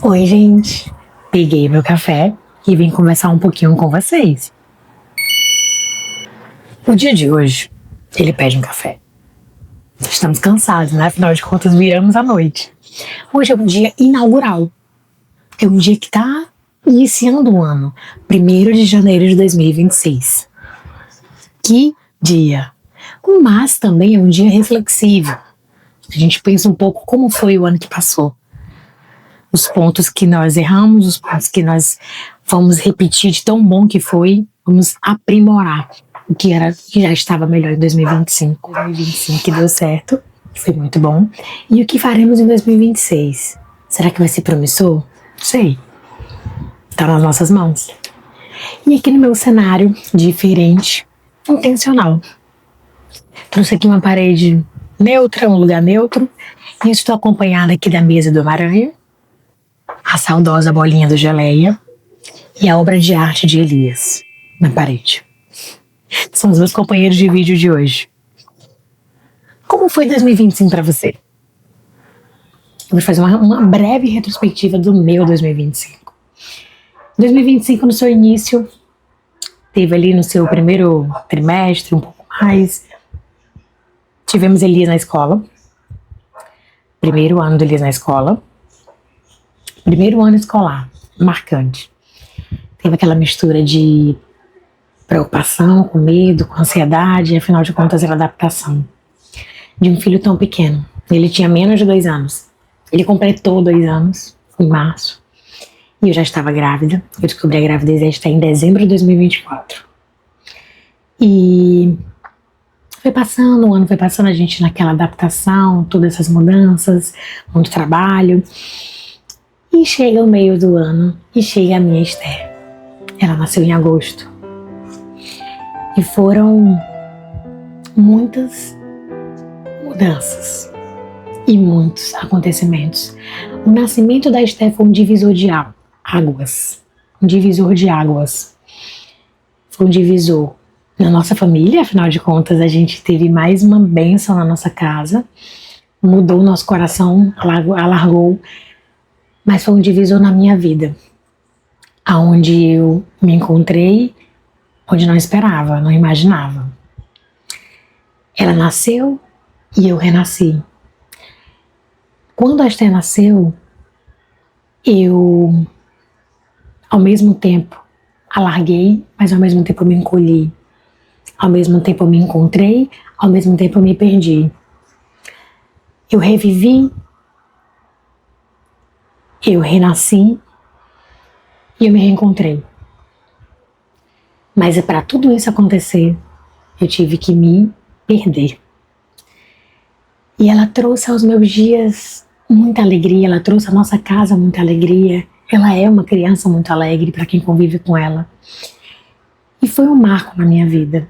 Oi, gente. Peguei meu café e vim conversar um pouquinho com vocês. O dia de hoje, ele pede um café. Estamos cansados, né? Afinal de contas, viramos a noite. Hoje é um dia inaugural. É um dia que tá iniciando o ano. 1º de janeiro de 2026. Que dia! Mas também é um dia reflexivo. A gente pensa um pouco como foi o ano que passou. Os pontos que nós erramos, os pontos que nós vamos repetir de tão bom que foi, vamos aprimorar o que já estava melhor em 2025. 2025 que deu certo, que foi muito bom. E o que faremos em 2026? Será que vai ser promissor? Não sei. Está nas nossas mãos. E aqui no meu cenário diferente, intencional. Trouxe aqui uma parede neutra, um lugar neutro. E estou acompanhada aqui da mesa do Homem-Aranha, a saudosa bolinha do Geleia e a obra de arte de Elias na parede. São os meus companheiros de vídeo de hoje. Como foi 2025 para você? Eu vou fazer uma breve retrospectiva do meu 2025. 2025, no seu início, teve ali no seu primeiro trimestre, um pouco mais, tivemos Elias na escola. Primeiro ano do Elias na escola. Primeiro ano escolar, marcante. Teve aquela mistura de preocupação, com medo, com ansiedade, e afinal de contas era adaptação de um filho tão pequeno. Ele tinha menos de 2 anos. Ele completou 2 anos, em março, e eu já estava grávida. Eu descobri a gravidez esta em dezembro de 2024. E foi passando, o ano foi passando, a gente naquela adaptação, todas essas mudanças, muito trabalho. E chega o meio do ano e chega a minha Esther. Ela nasceu em agosto. E foram muitas mudanças e muitos acontecimentos. O nascimento da Esther foi um divisor de águas. Um divisor de águas. Foi um divisor na nossa família, afinal de contas a gente teve mais uma bênção na nossa casa. Mudou o nosso coração, alargou. Mas foi um divisor na minha vida, aonde eu me encontrei, onde não esperava, não imaginava. Ela nasceu e eu renasci. Quando a Esther nasceu, eu, ao mesmo tempo, alarguei, mas ao mesmo tempo eu me encolhi. Ao mesmo tempo eu me encontrei, ao mesmo tempo eu me perdi. Eu revivi, eu renasci e eu me reencontrei. Mas para tudo isso acontecer, eu tive que me perder. E ela trouxe aos meus dias muita alegria, ela trouxe à nossa casa muita alegria. Ela é uma criança muito alegre para quem convive com ela. E foi um marco na minha vida.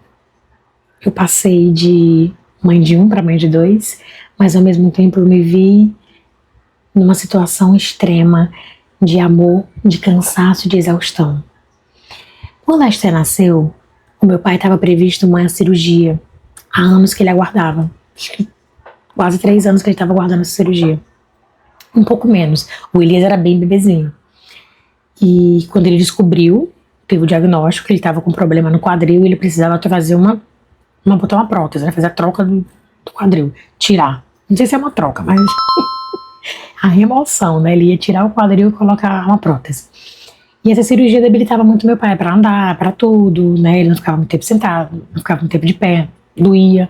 Eu passei de mãe de 1 para mãe de 2, mas ao mesmo tempo eu me vi numa situação extrema de amor, de cansaço, de exaustão. Quando a Esther nasceu, o meu pai estava previsto uma cirurgia. Há anos que ele aguardava. Acho que quase 3 anos que ele estava aguardando essa cirurgia. Um pouco menos. O Elias era bem bebezinho. E quando ele descobriu, teve o diagnóstico, que ele estava com problema no quadril e ele precisava fazer botar uma prótese, né? Fazer a troca do quadril. Tirar. Não sei se é uma troca, mas a remoção, né? Ele ia tirar o quadril e colocar uma prótese. E essa cirurgia debilitava muito meu pai para andar, para tudo, né? Ele não ficava muito tempo sentado, não ficava muito tempo de pé, doía.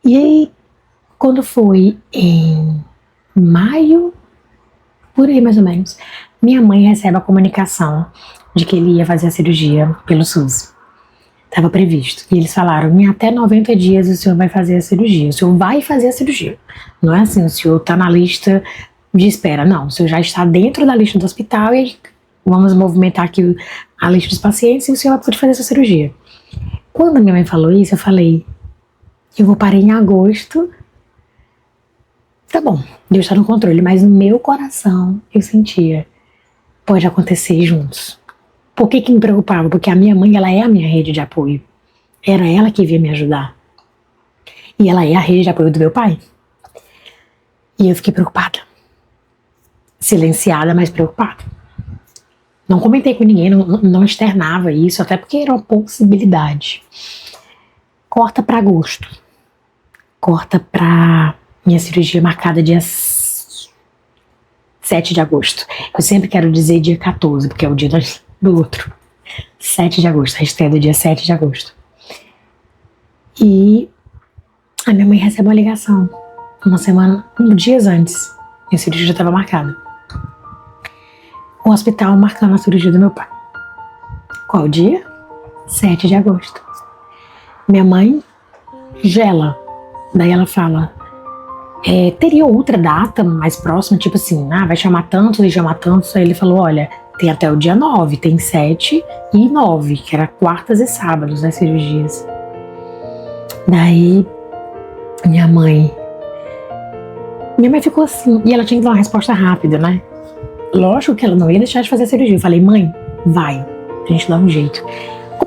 E aí, quando foi em maio, por aí mais ou menos, minha mãe recebe a comunicação de que ele ia fazer a cirurgia pelo SUS. Estava previsto. E eles falaram, em até 90 dias o senhor vai fazer a cirurgia. O senhor vai fazer a cirurgia. Não é assim, o senhor está na lista de espera. Não, o senhor já está dentro da lista do hospital e vamos movimentar aqui a lista dos pacientes e o senhor vai poder fazer essa cirurgia. Quando a minha mãe falou isso, eu falei, eu vou parar em agosto. Tá bom, Deus está no controle, mas no meu coração eu sentia, pode acontecer juntos. Por que me preocupava? Porque a minha mãe, ela é a minha rede de apoio. Era ela que vinha me ajudar. E ela é a rede de apoio do meu pai. E eu fiquei preocupada. silenciada, mas preocupada. Não comentei com ninguém, não externava isso, até porque era uma possibilidade. Corta para agosto. Corta para minha cirurgia marcada dia 7 de agosto. Eu sempre quero dizer dia 14, porque é o dia do outro. 7 de agosto, a estreia do dia 7 de agosto. E a minha mãe recebe uma ligação. Dias antes. Minha cirurgia já estava marcada. O hospital marcando a cirurgia do meu pai. Qual dia? 7 de agosto. Minha mãe gela. Daí ela fala, teria outra data mais próxima, tipo assim, vai chamar tantos e chamar tantos. Aí ele falou, olha, tem até o dia 9, tem 7 e 9, que era quartas e sábados as cirurgias. Daí, minha mãe ficou assim, e ela tinha que dar uma resposta rápida, né? Lógico que ela não ia deixar de fazer a cirurgia. Eu falei, mãe, vai, a gente dá um jeito.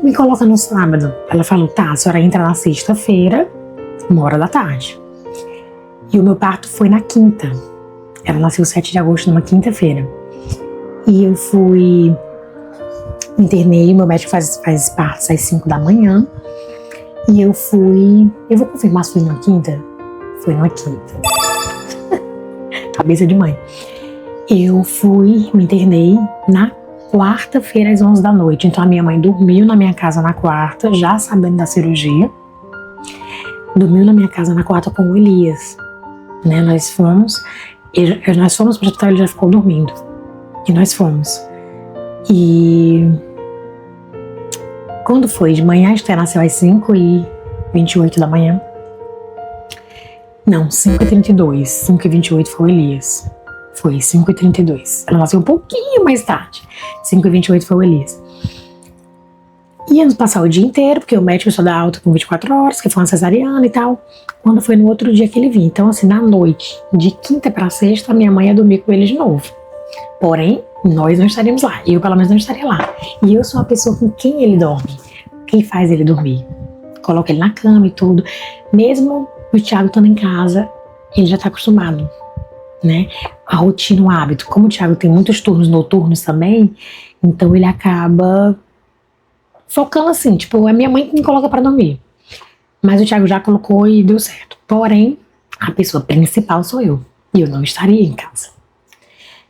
Me coloca no sábado. Ela falou, tá, a senhora entra na sexta-feira, 1h da tarde. E o meu parto foi na quinta. Ela nasceu 7 de agosto, numa quinta-feira. E eu fui, internei, meu médico faz partos às 5 da manhã. E eu vou confirmar se foi numa quinta? Foi numa quinta. Cabeça de mãe. Eu me internei na quarta-feira às 11 da noite. Então a minha mãe dormiu na minha casa na quarta, já sabendo da cirurgia. Dormiu na minha casa na quarta com o Elias. Né? Nós fomos para o hospital, ele já ficou dormindo. E nós fomos. E quando foi de manhã, a Esther nasceu às 5h28 da manhã. Não, 5h32. 5h28 foi o Elias. Foi 5h32. Ela nasceu um pouquinho mais tarde. 5h28 foi o Elias. Íamos passar o dia inteiro, porque o médico só dá alta com 24 horas, que foi uma cesariana e tal. Quando foi no outro dia que ele vinha. Então, assim, na noite, de quinta para sexta, minha mãe ia dormir com ele de novo. Porém, nós não estaríamos lá. Eu, pelo menos, não estaria lá. E eu sou a pessoa com quem ele dorme. Quem faz ele dormir. Coloca ele na cama e tudo. Mesmo o Thiago estando em casa, ele já está acostumado, né? A rotina, o hábito. Como o Thiago tem muitos turnos noturnos também, então ele acaba focando assim, tipo, é minha mãe que me coloca para dormir. Mas o Thiago já colocou e deu certo. Porém, a pessoa principal sou eu. E eu não estaria em casa.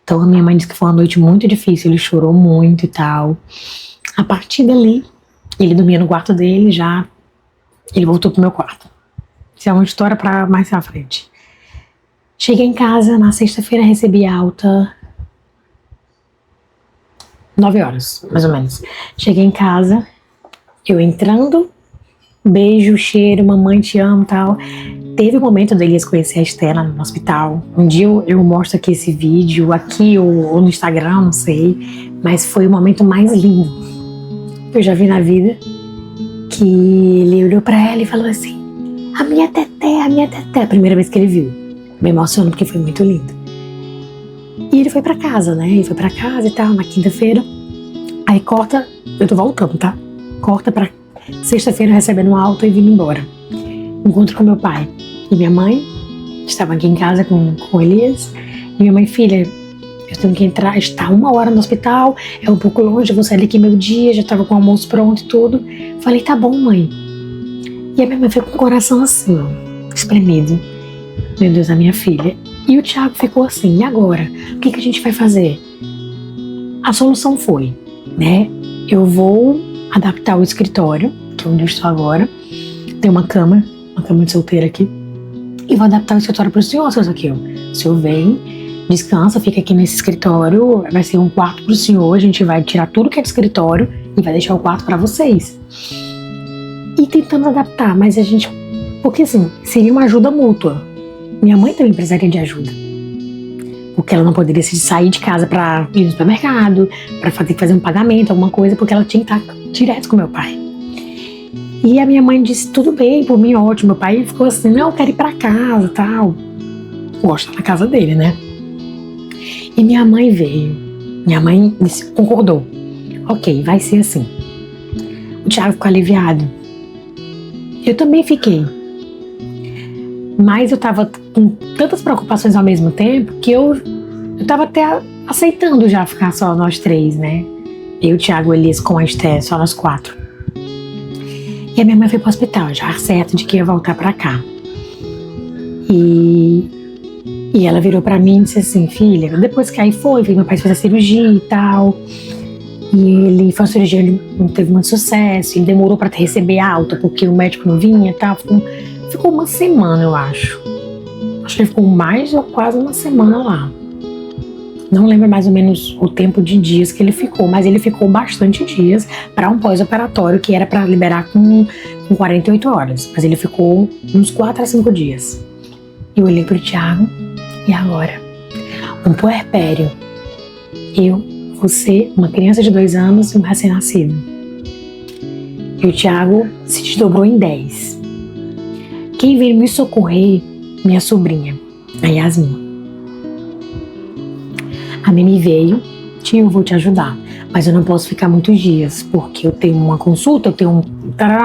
Então a minha mãe disse que foi uma noite muito difícil, ele chorou muito e tal. A partir dali, ele dormia no quarto dele, ele voltou pro meu quarto. Isso é uma história para mais à frente. Cheguei em casa, na sexta-feira recebi alta 9 horas, mais ou menos. Cheguei em casa, eu entrando, beijo, cheiro, mamãe te amo e tal. Teve um momento do Elias conhecer a Estela no hospital. Um dia eu mostro aqui esse vídeo, aqui ou no Instagram, não sei. Mas foi o momento mais lindo que eu já vi na vida. Que ele olhou pra ela e falou assim, a minha teté, a primeira vez que ele viu. Me emocionou porque foi muito lindo. E ele foi pra casa, né? Ele foi pra casa e tal, na quinta-feira. Aí corta, eu tô voltando, tá? Corta pra sexta-feira recebendo uma alta e vindo embora. Encontro com meu pai e minha mãe. Estavam aqui em casa com o Elias. E minha mãe, filha, eu tenho que entrar, está 1 hora no hospital, é um pouco longe, eu vou sair daqui meio-dia, já tava com o almoço pronto e tudo. Falei, tá bom, mãe. E a minha mãe foi com o coração assim, espremido. Meu Deus, a minha filha. E o Thiago ficou assim, e agora? O que a gente vai fazer? A solução foi, né? Eu vou adaptar o escritório, que é onde eu estou agora. Tem uma cama de solteira aqui. E vou adaptar o escritório para o senhor, seu Zaqueu. O senhor vem, descansa, fica aqui nesse escritório. Vai ser um quarto para o senhor. A gente vai tirar tudo que é de escritório e vai deixar o quarto para vocês. E tentando adaptar, mas a gente... Porque assim, seria uma ajuda mútua. Minha mãe também precisaria de ajuda. Porque ela não poderia sair de casa para ir no supermercado, para ter que fazer um pagamento, alguma coisa, porque ela tinha que estar direto com meu pai. E a minha mãe disse, tudo bem, por mim ótimo. Meu pai ficou assim, não, eu quero ir pra casa e tal. Gosta da casa dele, né? E minha mãe veio. Minha mãe disse, concordou. Ok, vai ser assim. O Thiago ficou aliviado. Eu também fiquei. Mas eu tava com tantas preocupações ao mesmo tempo que eu tava até aceitando já ficar só nós 3, né? Eu, o Thiago, Elias com a Esté, só nós 4. E a minha mãe foi pro hospital, já certo de que ia voltar pra cá. E ela virou pra mim e disse assim, filha, depois que aí meu pai fez a cirurgia e tal. E ele foi uma cirurgia, ele não teve muito sucesso, ele demorou pra receber alta, porque o médico não vinha e tal. Ficou uma semana, eu acho. Acho que ele ficou mais ou quase uma semana lá. Não lembro mais ou menos o tempo de dias que ele ficou, mas ele ficou bastante dias para um pós-operatório que era para liberar com 48 horas. Mas ele ficou uns 4 a 5 dias. Eu olhei pro Thiago, e agora? Um puerpério. Eu, você, uma criança de 2 anos e um recém-nascido. E o Thiago se desdobrou em 10. Quem veio me socorrer? Minha sobrinha, a Yasmin. A Mimi veio, tia, eu vou te ajudar, mas eu não posso ficar muitos dias, porque eu tenho uma consulta, eu tenho um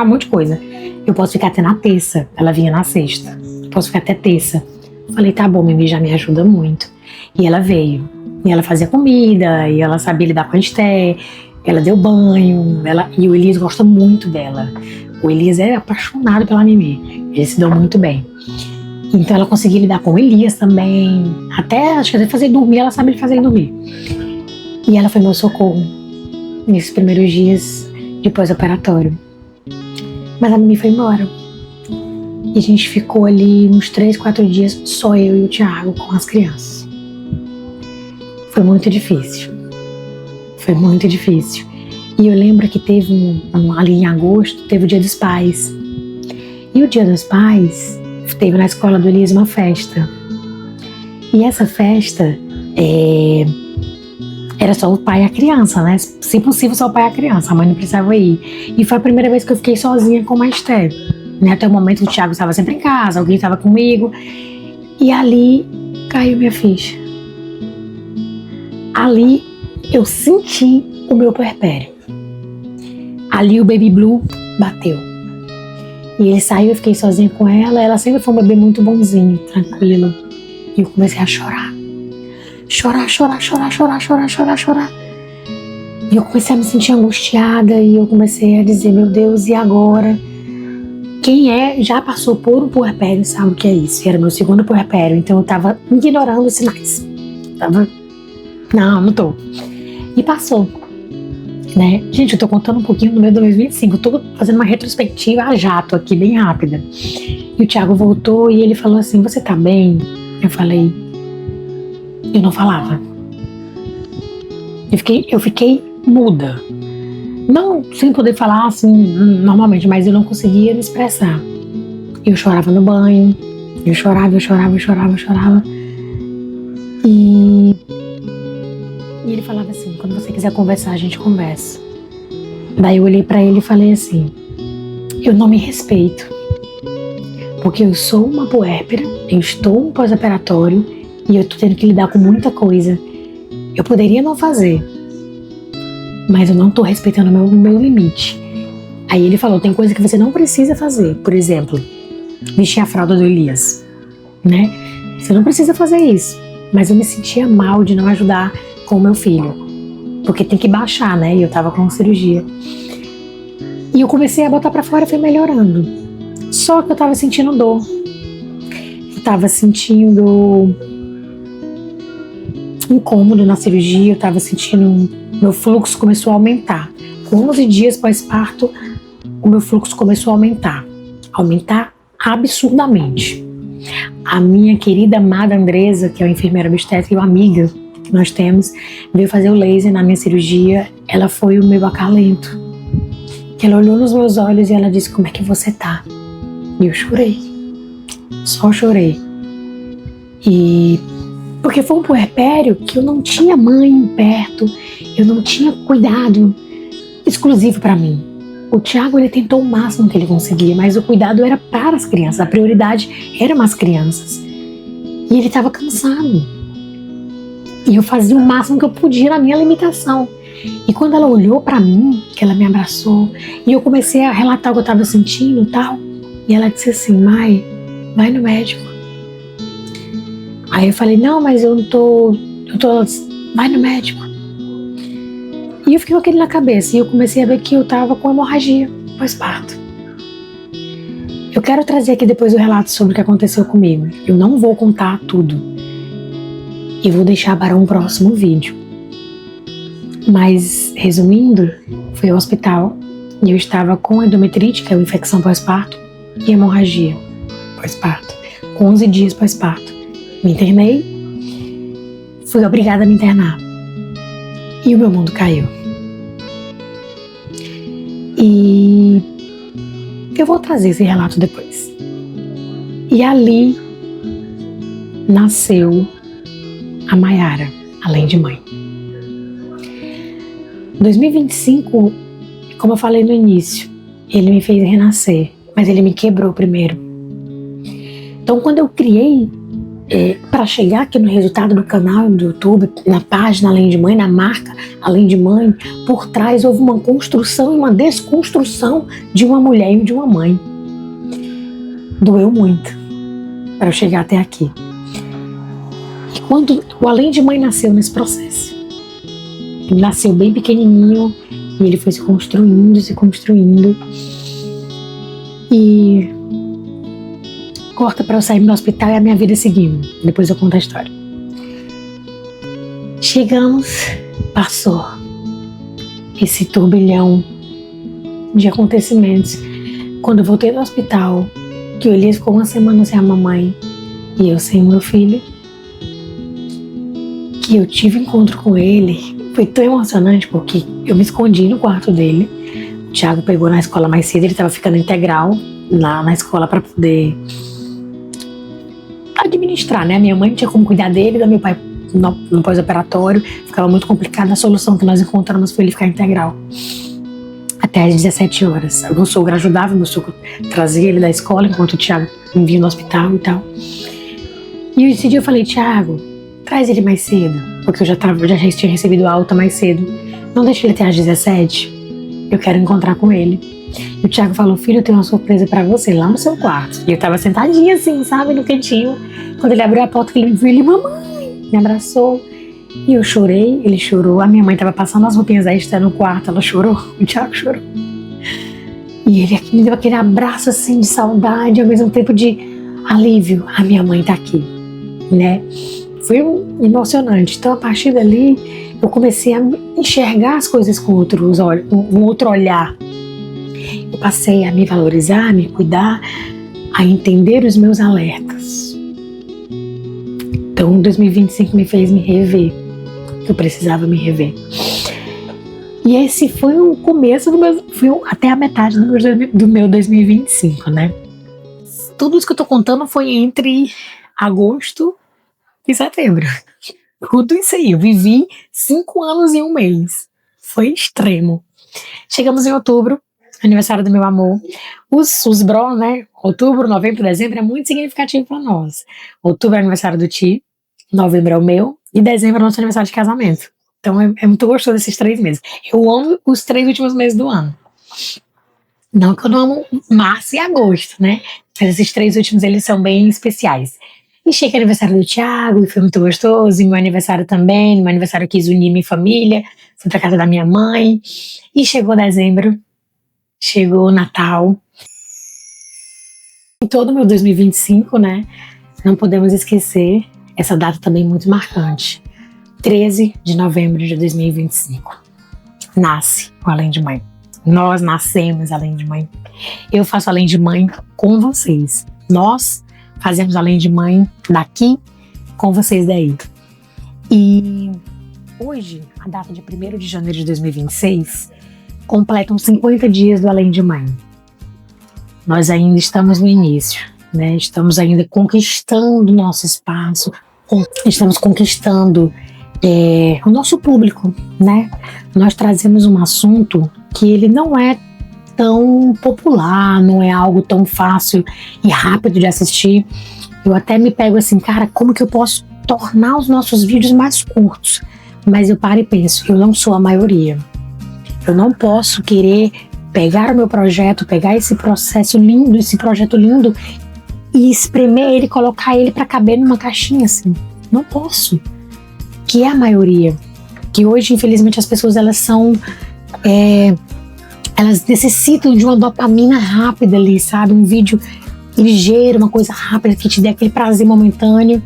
monte de coisa. Eu posso ficar até na terça, ela vinha na sexta. Eu posso ficar até terça. Falei, tá bom, Mimi já me ajuda muito. E ela veio, e ela fazia comida, e ela sabia lidar com a Esté, ela deu banho, e o Elias gosta muito dela. O Elias é apaixonado pela Mimi, eles se dão muito bem. Então ela conseguia lidar com o Elias também. Acho que até fazer dormir, ela sabe fazer dormir. E ela foi meu socorro nesses primeiros dias de pós-operatório. Mas a Mimi foi embora. E a gente ficou ali uns 3, 4 dias, só eu e o Thiago com as crianças. Foi muito difícil. Foi muito difícil. E eu lembro que teve ali em agosto, teve o Dia dos Pais. E o Dia dos Pais teve na escola do Elias uma festa. E essa festa era só o pai e a criança, né? Se possível, só o pai e a criança. A mãe não precisava ir. E foi a primeira vez que eu fiquei sozinha com a Esté. Né? Até o momento o Thiago estava sempre em casa, alguém estava comigo. E ali caiu minha ficha. Ali eu senti o meu puerpério. Ali o baby blue bateu. E ele saiu, eu fiquei sozinha com ela. Ela sempre foi um bebê muito bonzinho, tranquilo. E eu comecei a chorar. Chorar. E eu comecei a me sentir angustiada. E eu comecei a dizer, meu Deus, e agora? Quem já passou por um puerpério sabe o que é isso. E era meu segundo puerpério, então eu tava ignorando os sinais. Não tô. E passou. Né? Gente, eu tô contando um pouquinho do meu 2025, eu tô fazendo uma retrospectiva a jato aqui, bem rápida. E o Thiago voltou e ele falou assim, você tá bem? Eu falei, eu não falava. Eu fiquei muda. Não sem poder falar assim, normalmente, mas eu não conseguia me expressar. Eu chorava no banho, eu chorava. E ele falava assim, quando você quiser conversar, a gente conversa. Daí eu olhei pra ele e falei assim, eu não me respeito. Porque eu sou uma puérpera, eu estou um pós-operatório e eu tô tendo que lidar com muita coisa. Eu poderia não fazer, mas eu não tô respeitando o meu limite. Aí ele falou, tem coisa que você não precisa fazer. Por exemplo, vestir a fralda do Elias, né? Você não precisa fazer isso. Mas eu me sentia mal de não ajudar com o meu filho, porque tem que baixar, né? E eu tava com cirurgia. E eu comecei a botar pra fora e foi melhorando. Só que eu tava sentindo dor. Eu tava sentindo incômodo na cirurgia, eu tava sentindo... Meu fluxo começou a aumentar. Com 11 dias pós-parto, o meu fluxo começou a aumentar. Aumentar absurdamente. A minha querida amada Andresa, que é uma enfermeira obstétrica e uma amiga que nós temos, veio fazer o laser na minha cirurgia. Ela foi o meu acalento. Ela olhou nos meus olhos e ela disse, como é que você tá? E eu chorei. Só chorei. E porque foi um puerpério que eu não tinha mãe perto, eu não tinha cuidado exclusivo para mim. O Thiago, ele tentou o máximo que ele conseguia, mas o cuidado era para as crianças, a prioridade eram as crianças. E ele estava cansado. E eu fazia o máximo que eu podia na minha limitação. E quando ela olhou para mim, que ela me abraçou, e eu comecei a relatar o que eu estava sentindo e tal, e ela disse assim, Mai, vai no médico. Aí eu falei, não, mas eu doutor disse, vai no médico. E eu fiquei com aquele na cabeça, e eu comecei a ver que eu tava com hemorragia pós-parto. Eu quero trazer aqui depois o relato sobre o que aconteceu comigo. Eu não vou contar tudo. E vou deixar para um próximo vídeo. Mas, resumindo, fui ao hospital e eu estava com endometrite, que é uma infecção pós-parto, e hemorragia pós-parto, com 11 dias pós-parto. Me internei, fui obrigada a me internar. E o meu mundo caiu. E eu vou trazer esse relato depois. E ali nasceu a Mayara, além de mãe. 2025, como eu falei no início, ele me fez renascer, mas ele me quebrou primeiro. Então, quando eu criei, para chegar aqui no resultado do canal do YouTube, na página Além de Mãe, na marca Além de Mãe, por trás houve uma construção e uma desconstrução de uma mulher e de uma mãe. Doeu muito para eu chegar até aqui. E quando o Além de Mãe nasceu nesse processo, ele nasceu bem pequenininho e ele foi se construindo. E corta para eu sair do hospital e a minha vida seguindo. Depois eu conto a história. Chegamos, passou esse turbilhão de acontecimentos. Quando eu voltei do hospital, que o Elias ficou uma semana sem a mamãe e eu sem o meu filho, que eu tive encontro com ele, foi tão emocionante porque eu me escondi no quarto dele. O Thiago pegou na escola mais cedo, ele estava ficando integral na escola para poder administrar, né? Minha mãe não tinha como cuidar dele, da meu pai no pós-operatório, ficava muito complicado. A solução que nós encontramos foi ele ficar integral até às 17 horas. O meu sogro ajudava, meu sogro trazia ele da escola enquanto o Thiago vinha no hospital e tal. E esse dia eu falei, Thiago, traz ele mais cedo, porque eu já tinha recebido alta mais cedo. Não deixa ele até às 17, eu quero encontrar com ele. E o Thiago falou, filho, eu tenho uma surpresa pra você lá no seu quarto. E eu tava sentadinha assim, sabe, no cantinho. Quando ele abriu a porta, ele me viu, ele, mamãe, me abraçou. E eu chorei, ele chorou. A minha mãe tava passando as roupinhas extra no quarto, ela chorou, o Thiago chorou. E ele me deu aquele abraço assim de saudade, ao mesmo tempo de alívio. A minha mãe tá aqui, né? Foi emocionante. Então, a partir dali, eu comecei a enxergar as coisas com um outro olhar. Eu passei a me valorizar, a me cuidar, a entender os meus alertas. Então, 2025 me fez me rever. Eu precisava me rever. E esse foi o começo até a metade do meu 2025, né? Tudo isso que eu tô contando foi entre agosto e setembro. Tudo isso aí. Eu vivi 5 anos em um mês. Foi extremo. Chegamos em outubro, aniversário do meu amor. Os bro, né? Outubro, novembro, dezembro é muito significativo para nós. Outubro é aniversário do Ti, novembro é o meu e dezembro é o nosso aniversário de casamento. Então é muito gostoso esses 3 meses. Eu amo os 3 últimos meses do ano. Não que eu não amo março e agosto, né? Mas esses 3 últimos eles são bem especiais. E chega o aniversário do Thiago, e foi muito gostoso, e meu aniversário também. No meu aniversário eu quis unir minha família, fui pra casa da minha mãe. E chegou dezembro, chegou o Natal. Em todo o meu 2025, né, não podemos esquecer essa data também muito marcante. 13 de novembro de 2025. Nasce o Além de Mãe. Nós nascemos Além de Mãe. Eu faço Além de Mãe com vocês. Nós fazemos Além de Mãe daqui com vocês daí. E hoje, a data de 1º de janeiro de 2026, completam 50 dias do Além de Mãe. Nós ainda estamos no início, né? Estamos ainda conquistando o nosso espaço, estamos conquistando o nosso público, né? Nós trazemos um assunto que ele não é tão popular, não é algo tão fácil e rápido de assistir. Eu até me pego assim, cara, como que eu posso tornar os nossos vídeos mais curtos? Mas eu paro e penso, eu não sou a maioria. Eu não posso querer pegar o meu projeto, pegar esse processo lindo, esse projeto lindo e espremer ele, colocar ele para caber numa caixinha assim. Não posso. que é a maioria. Que hoje, infelizmente, as pessoas elas necessitam de uma dopamina rápida ali, sabe? Um vídeo ligeiro, uma coisa rápida que te dê aquele prazer momentâneo.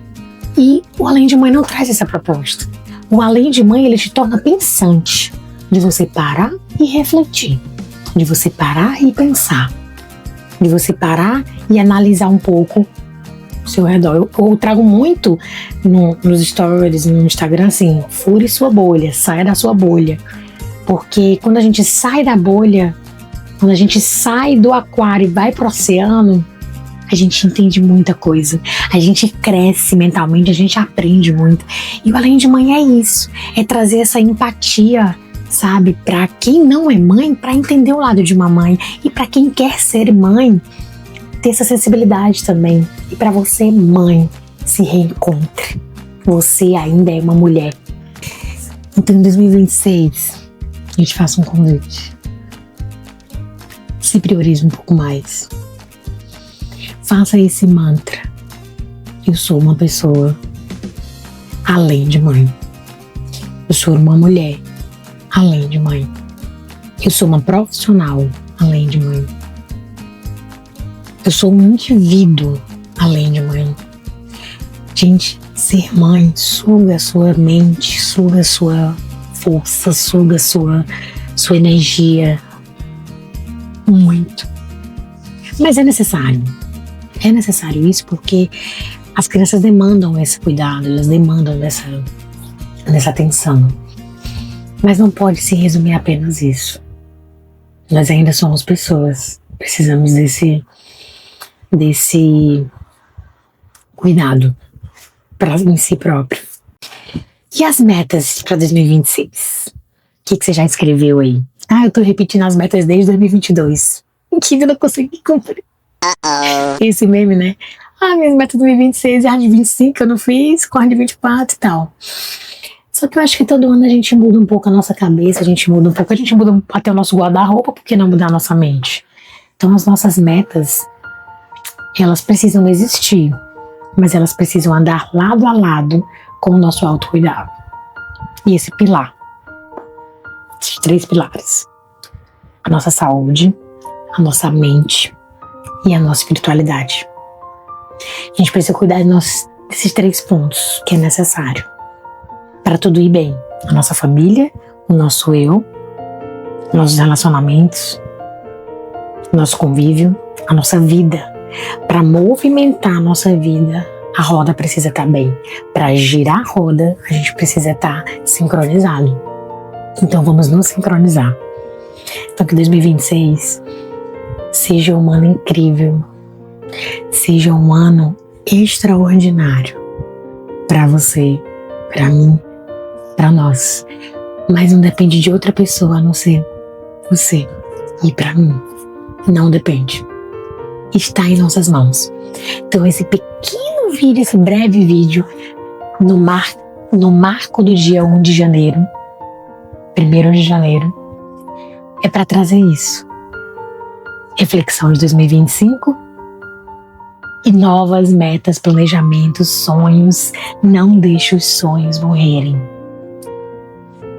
E o Além de Mãe não traz essa proposta. O Além de Mãe, ele te torna pensante, de você parar e refletir, de você parar e pensar, de você parar e analisar um pouco o seu redor. Eu trago muito nos stories, no Instagram, assim, fure sua bolha, saia da sua bolha. Porque quando a gente sai da bolha, quando a gente sai do aquário e vai pro oceano, a gente entende muita coisa, a gente cresce mentalmente, a gente aprende muito. E o Além de Mãe é isso, é trazer essa empatia, sabe, para quem não é mãe, para entender o lado de uma mãe, e para quem quer ser mãe, ter essa sensibilidade também. E para você, mãe, se reencontre. Você ainda é uma mulher. Então, em 2026, eu te faço um convite. Se priorize um pouco mais. Faça esse mantra. Eu sou uma pessoa além de mãe. Eu sou uma mulher além de mãe. Eu sou uma profissional além de mãe. Eu sou um indivíduo além de mãe. Gente, ser mãe suga a sua mente, suga a sua força, suga a sua energia. Muito. Mas é necessário. É necessário isso porque as crianças demandam esse cuidado, elas demandam dessa atenção. Mas não pode se resumir a apenas isso. Nós ainda somos pessoas. Precisamos desse cuidado em si próprio. E as metas para 2026? O que você já escreveu aí? Eu tô repetindo as metas desde 2022. Que eu não consegui cumprir. Esse meme, né? Minhas metas de 2026 e a de 25 eu não fiz, com a de 24 e tal. Só que eu acho que todo ano a gente muda um pouco a nossa cabeça, a gente muda até o nosso guarda-roupa, por que não mudar a nossa mente? Então as nossas metas, elas precisam existir, mas elas precisam andar lado a lado com o nosso autocuidado. E esse pilar, esses 3 pilares: a nossa saúde, a nossa mente e a nossa espiritualidade. A gente precisa cuidar desses 3 pontos que é necessário para tudo ir bem. A nossa família, o nosso eu, nossos relacionamentos, nosso convívio, a nossa vida. Para movimentar a nossa vida, a roda precisa estar bem. Para girar a roda, a gente precisa estar sincronizado. Então vamos nos sincronizar. Então que 2026 seja um ano incrível, seja um ano extraordinário para você, para mim, para nós. Mas não depende de outra pessoa a não ser você. E para mim, não depende. Está em nossas mãos. Então esse pequeno vídeo, esse breve vídeo, no marco do dia 1 de janeiro, 1º de janeiro, é para trazer isso. Reflexão de 2025 e novas metas, planejamentos, sonhos. Não deixe os sonhos morrerem.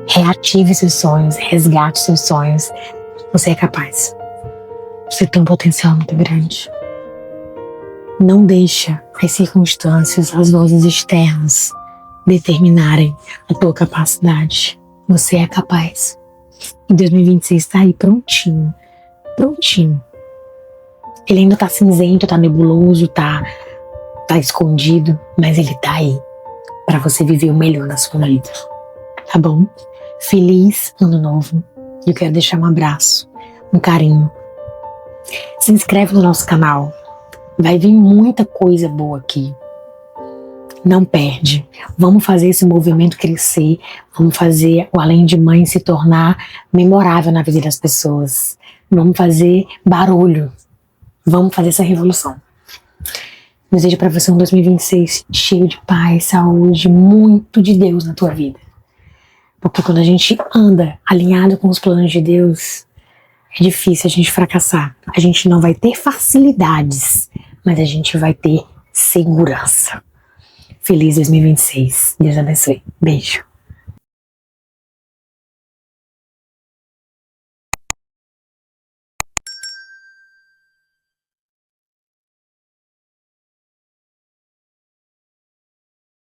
Reative seus sonhos, resgate seus sonhos. Você é capaz. Você tem um potencial muito grande. Não deixa as circunstâncias, as vozes externas determinarem a tua capacidade. Você é capaz. E 2026 está aí prontinho. Prontinho. Ele ainda tá cinzento, tá nebuloso, tá escondido, mas ele tá aí para você viver o melhor na sua vida. Tá bom? Feliz ano novo. Eu quero deixar um abraço, um carinho. Se inscreve no nosso canal. Vai vir muita coisa boa aqui. Não perde. Vamos fazer esse movimento crescer. Vamos fazer o Além de Mãe se tornar memorável na vida das pessoas. Vamos fazer barulho. Vamos fazer essa revolução. Desejo para você um 2026 cheio de paz, saúde, muito de Deus na tua vida. Porque quando a gente anda alinhado com os planos de Deus, é difícil a gente fracassar. A gente não vai ter facilidades, mas a gente vai ter segurança. Feliz 2026. Deus abençoe. Beijo.